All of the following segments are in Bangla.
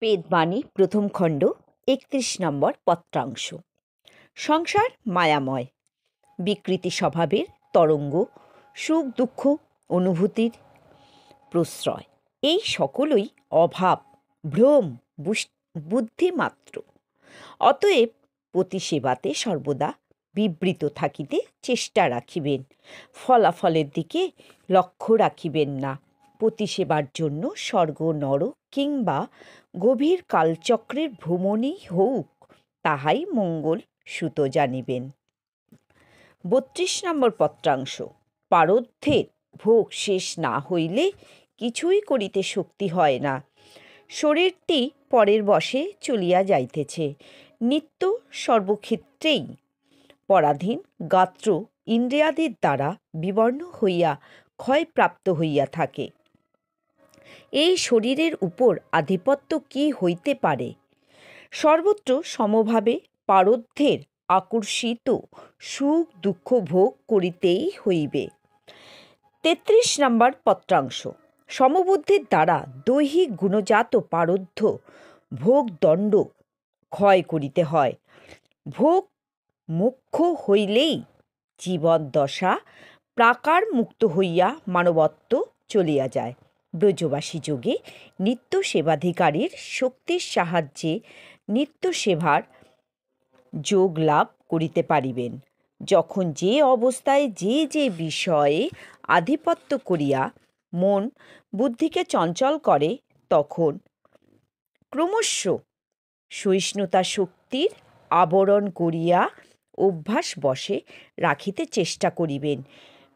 বেদবাণী প্রথম খণ্ড ৩১ নম্বর পত্রাংশ। সংসার মায়াময়, বিকৃতি স্বভাবের তরঙ্গ, সুখ দুঃখ অনুভূতির প্রশ্রয়। এই সকলই অভাব, ভ্রম, বুদ্ধিমাত্র। অতএব প্রতিসেবাতে সর্বদা বিবৃত থাকিতে চেষ্টা রাখিবেন, ফলাফলের দিকে লক্ষ্য রাখিবেন না। প্রতিসেবার জন্য স্বর্গ নরক কিংবা গভীর কালচক্রের ভ্রমণই হোক, তাহাই মঙ্গল সুত জানিবেন। ৩২ নম্বর পত্রাংশ। পারধ্যের ভোগ শেষ না হইলে কিছুই করিতে শক্তি হয় না। শরীরটি পরের বশে চলিয়া যাইতেছে। নিত্য সর্বক্ষেত্রেই পরাধীন গাত্র ইন্দ্রিয়াদির দ্বারা বিবর্ণ হইয়া ক্ষয়প্রাপ্ত হইয়া থাকে। এই শরীরের উপর আধিপত্য কি হইতে পারে? সর্বত্র সমভাবে পারধ্যের আকর্ষিত সুখ দুঃখ ভোগ করিতেই হইবে। ৩৩ নম্বর পত্রাংশ। সমবুদ্ধির দ্বারা দৈহিক গুণজাত পারধ্য ভোগ দণ্ড ক্ষয় করিতে হয়। ভোগ মোক্ষ হইলেই জীবদ্দশা প্রাকার মুক্ত হইয়া মানবত্ব চলিয়া যায়। ব্রজবাসী যোগে নিত্য সেবাধিকারীর শক্তির সাহায্যে নিত্য সেবার যোগ লাভ করিতে পারিবেন। যখন যে অবস্থায় যে যে বিষয়ে আধিপত্য করিয়া মন বুদ্ধিকে চঞ্চল করে, তখন ক্রমশ সহিষ্ণুতা শক্তির আবরণ করিয়া অভ্যাস বশে রাখিতে চেষ্টা করিবেন।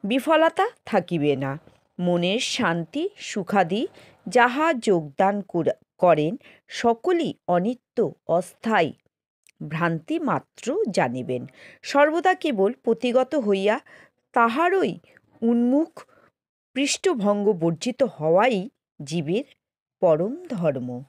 বিফলতা থাকিবে না। মনের শান্তি সুখাদি যাহা যোগদান করেন, সকলই অনিত্য অস্থায়ী ভ্রান্তি মাত্র জানিবেন। সর্বদা কেবল প্রতিগত হইয়া তাহারই উন্মুখ পৃষ্ঠভঙ্গ বর্জিত হওয়াই জীবের পরম ধর্ম।